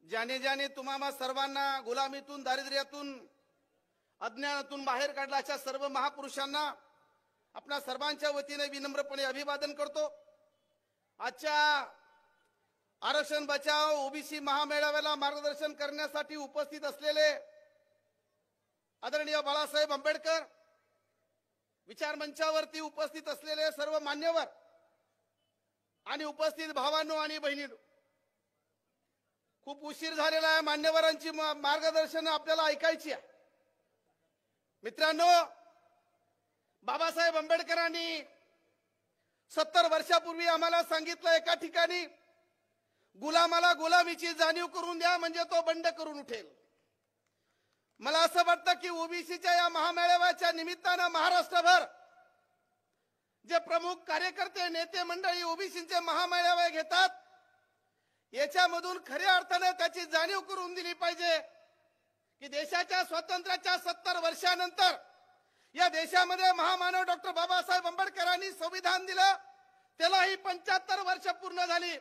ज्याने ज्याने तुम्हा सर्वांना गुलामीतून, दारिद्र्यातून, अज्ञानातून बाहेर काढला अशा सर्व महापुरुषांना आपल्या सर्वांच्या वतीने विनम्रपणे अभिवादन करतो। आजच्या आरक्षण बचाव ओबीसी महामेळाव्याला मार्गदर्शन करण्यासाठी उपस्थित असलेले आदरणीय बाळासाहेब आंबेडकर, विचार मंचावरती उपस्थित असलेले सर्व मान्यवर आणि उपस्थित भावांनो आणि बहिणींनो, खूप उशीर झालेला आहे। मान्यवरांची मार्गदर्शन आपल्याला ऐकायची आहे। मित्रांनो, बाबासाहेब आंबेडकरांनी 70 वर्षापूर्वी आम्हाला सांगितलं, एका ठिकाणी गुलामाला गुलामीची जाणीव करून द्या म्हणजे तो बंड करून उठेल। मला असं वाटतं की ओबीसीच्या या महामेळाव्याच्या निमित्तानं महाराष्ट्रभर जे प्रमुख कार्यकर्ते, नेते मंडळी ओबीसीचे महामेळावे घेतात, याच्यामधून खऱ्या अर्थाने त्याची जाणीव करून दिली पाहिजे की देशाच्या स्वातंत्र्याच्या 70 वर्षानंतर या देशामध्ये महामानव डॉक्टर बाबासाहेब आंबेडकरांनी संविधान दिलं, त्यालाही 75 वर्ष पूर्ण झाली।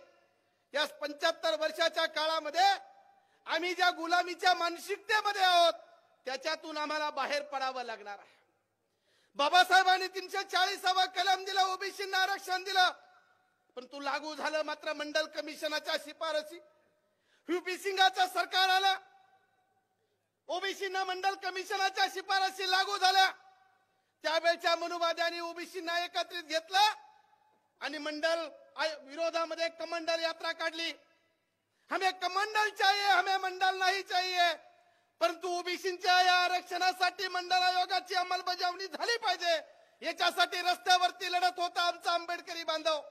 या 75 वर्षाच्या काळामध्ये आम्ही ज्या गुलामीच्या मानसिकतेमध्ये आहोत त्याच्यातून आम्हाला बाहेर पडावं लागणार आहे। बाबासाहेबांनी 340वा कलम दिला, ओबीसींना आरक्षण दिलं, पण तो लागू झालं मात्र मंडल कमिशनाच्या शिफारसी। व्हीपी सिंगाचं सरकार आलं, ओबीसींना मंडल कमिशनाच्या शिफारसी लागू झाल्या। त्यावेळच्या मनुवाद्यांनी ओबीसींना एकत्रित घेतलं आणि मंडल विरोधामध्ये कमंडल यात्रा काढली। हमें कमंडल चाहिए, हमें मंडल नहीं चाहिए, परंतु ओबीसींच्या या आरक्षणासाठी मंडल आयोगाची अंमलबजावणी झाली पाहिजे, याच्यासाठी रस्त्यावरती लढत होता आमचा आंबेडकरी बांधव।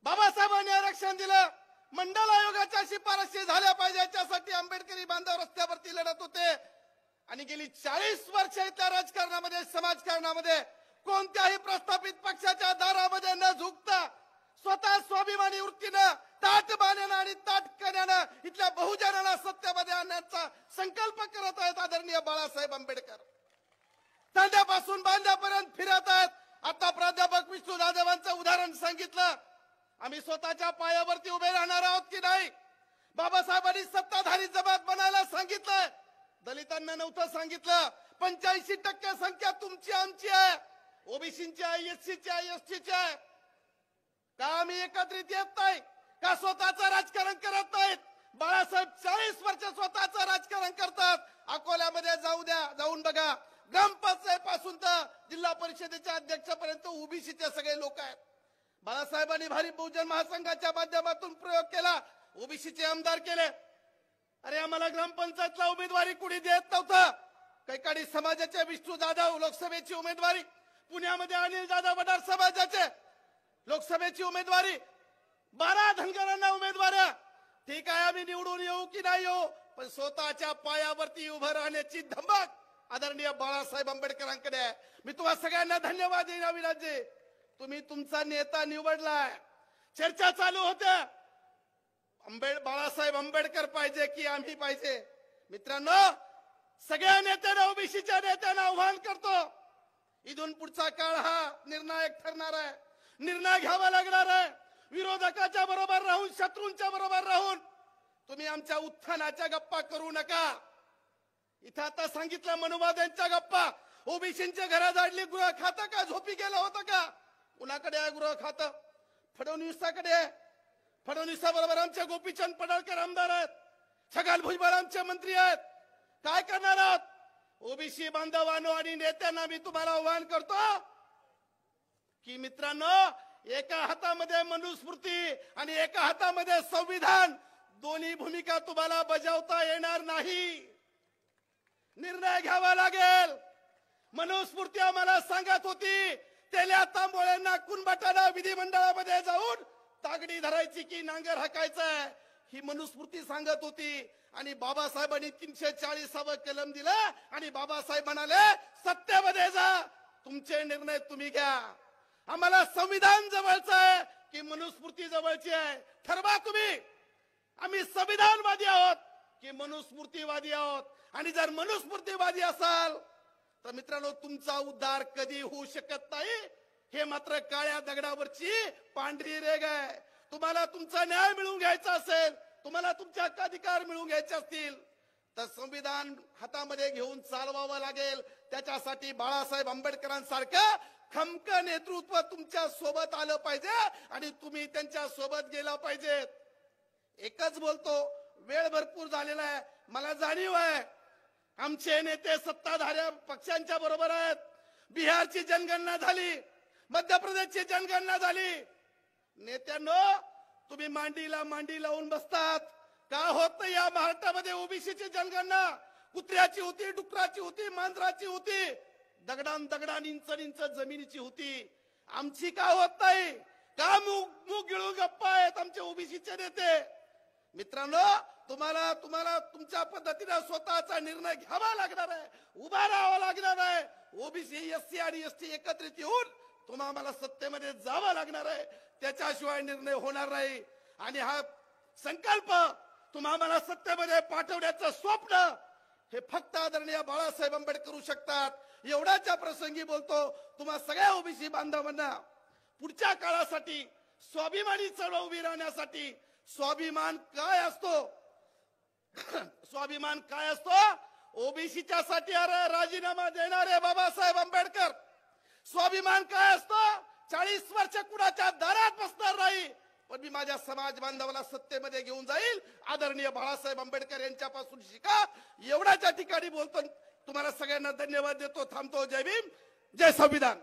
बाबासाहेबांनी आरक्षण दिलं, मंडल आयोगाच्या शिफारसी झाल्या पाहिजे, याच्यासाठी आंबेडकरी बांधव रस्त्यावरती लढत होते। आणि गेली 40 वर्ष इथल्या राजकारणामध्ये, समाजकारणामध्ये कोणत्याही प्रस्थापित पक्षाच्या दारामध्ये न झुकता स्वतः स्वाभिमानी वृत्तीनं, ताटबाण्यानं आणि ताटकण्यानं इथल्या बहुजनांना सत्तेमध्ये आणण्याचा संकल्प करत आहेत आदरणीय बाळासाहेब आंबेडकर। तांड्यापासून बांध्यापर्यंत फिरत आहेत। आता प्राध्यापक विष्णू जाधवांचं उदाहरण सांगितलं, आम्ही स्वतःच्या पायावरती उभे राहणार आहोत की नाही। बाबासाहेबांनी सत्ताधारी जमात बनायला सांगितलंय, दलितांना नव्हतं सांगितलं। 85% संख्या तुमची आमची आहे, ओबीसींची आहे, एससीची आहे, एसटीची आहे। का आम्ही एकत्रित येत नाही, का स्वतःचं राजकारण करत नाहीत? बाळासाहेब 40 वर्ष स्वतःचं राजकारण करतात। अकोल्यामध्ये जाऊ द्या, जाऊन बघा, ग्रामपंचायत पासून तर जिल्हा परिषदेच्या अध्यक्षापर्यंत ओबीसीचे सगळे लोक आहेत। बाळासाहेबांनी भारी बहुजन महासंघाच्या माध्यमातून प्रयोग केला, ओबीसीचे आमदार केले। अरे आम्हाला ग्रामपंचायतला उमेदवारी कुणी देत नव्हतं। कैकाडी समाजाचे विष्णू जाधव लोकसभेची उमेदवारी, पुण्यामध्ये अनिल जाधव वडार समाजाचे लोकसभेची उमेदवारी, 12 धनगरांना उमेदवारी। ठीक आहे, आम्ही निवडून येऊ की नाही येऊ, पण स्वतःच्या पायावरती उभं राहण्याची धमक आदरणीय बाळासाहेब आंबेडकरांकडे आहे। मी तुम्हा सगळ्यांना धन्यवाद देईन। अविनाशजी, तुम्ही तुमचा नेता निवडलाय। चर्चा चालू होत्या, बाळासाहेब आंबेडकर पाहिजे की आम्ही पाहिजे। मित्रांनो, सगळ्या नेत्यांना, ओबीसीच्या नेत्यांना आव्हान करतो, इथून पुढचा काळ हा निर्णायक ठरणार आहे। निर्णय घ्यावा लागणार आहे। विरोधकाच्या बरोबर राहून, शत्रूंच्या बरोबर राहून तुम्ही आमच्या उत्थानाच्या गप्पा करू नका। इथं आता सांगितलं मनुवाद्यांच्या गप्पा, ओबीसींच्या घरात जाडली गृह खातं का झोपी गेलं होतं का? कुणाकडे आहे गृह खातं? फडणवीसाकडे आहे। फडणवीसाबरोबर आमचे गोपीचंद पडळकर आमदार आहेत, छगन भुजबळ आमचे मंत्री आहेत। काय करणार आहोत? ओबीसी बांधवांनो आणि नेत्यांना मी तुम्हाला आव्हान करतो की मित्रांनो, एका हातामध्ये मनुस्मृती आणि एका हातामध्ये संविधान, दोन्ही भूमिका तुम्हाला बजावता येणार नाही। निर्णय घ्यावा लागेल। मनुस्मृती आम्हाला सांगत होती, तेल्या तांबोळ्यांना कुणबाटाला विधिमंडळामध्ये जाऊन तागडी धरायची की नांगर हाकायचं, ही मनुस्मृती सांगत होती। आणि बाबासाहेबांनी 340वा कलम दिला आणि बाबासाहेब म्हणाले, सत्तेमध्ये जा, तुमचे निर्णय तुम्ही घ्या। आम्हाला संविधान जवळचं आहे की मनुस्मृती जवळची आहे? ठरवा तुम्ही। आम्ही संविधानवादी आहोत की मनुस्मृतीवादी आहोत? आणि जर मनुस्मृतीवादी असाल तर मित्रांनो, तुमचा उद्धार कधी होऊ शकत नाही। हे मात्र काळ्या दगडावरची पांढरी रेघ आहे। तुम्हाला तुमचा न्याय मिळवून घ्यायचा असेल तुम्हाला तुमचे हक्काधिकार मिळवून घ्यायचे असतील तर संविधान हातामध्ये घेऊन चालवावं लागेल. त्याच्यासाठी बाळासाहेब आंबेडकरांसारखं खमक नेतृत्व तुमच्या सोबत आलं पाहिजे आणि तुम्ही त्यांच्या सोबत गेला पाहिजेत. एकच बोलतो, वेळ भरपूर झालेला आहे. मला जाणीव आहे आमचे नेते सत्ताधाऱ्या पक्षांच्या बरोबर आहेत. बिहारची जनगणना झाली, मध्य प्रदेशची जनगणना झाली. नेत्यांनो, तुम्ही मांडीला मांडी लावून बसतात. का होत नाही या महाराष्ट्रामध्ये ओबीसीची जनगणना? कुत्र्याची होती, डुकराची होती, मांजराची होती, दगडान इंच इंच जमिनीची होती. आमची का होत नाही? का मूग गिळून गप्पा आहेत आमचे ओबीसीचे नेते? मित्रांनो, तुम्हाला तुमच्या पद्धतीने स्वतःचा निर्णय घ्यावा लागणार आहे, उभा राहावा लागणार आहे. ओबीसी, एससी आणि एसटी एकत्रित येऊन तुम्हाला सत्तेमध्ये जावं लागणार आहे. त्याच्याशिवाय निर्णय होणार नाही. आणि हा संकल्प तुम्हाला सत्तेमध्ये पाठवण्याचं स्वप्न हे फक्त आदरणीय बाळासाहेब आंबेडकर करू शकतात. एवढ्याच्या प्रसंगी बोलतो, तुम्हा सगळ्या ओबीसी बांधवांना पुढच्या काळासाठी स्वाभिमानी चळवळ उभी राहण्यासाठी स्वाभिमान काय असतो? स्वाभिमान काय असतो? ओबीसीच्या साठी अरे राजीनामा देणारे बाबासाहेब आंबेडकर. स्वाभिमान काय असतो? 40 वर्ष कुणाच्या दारात बसणार नाही, पण मी माझ्या समाज बांधवाला सत्तेमध्ये घेऊन जाईल. आदरणीय बाळासाहेब आंबेडकर यांच्यापासून शिका. एवढ्याच्या ठिकाणी बोलतो. तुम्हाला सगळ्यांना धन्यवाद देतो. थांबतो. जय भीम, जय संविधान.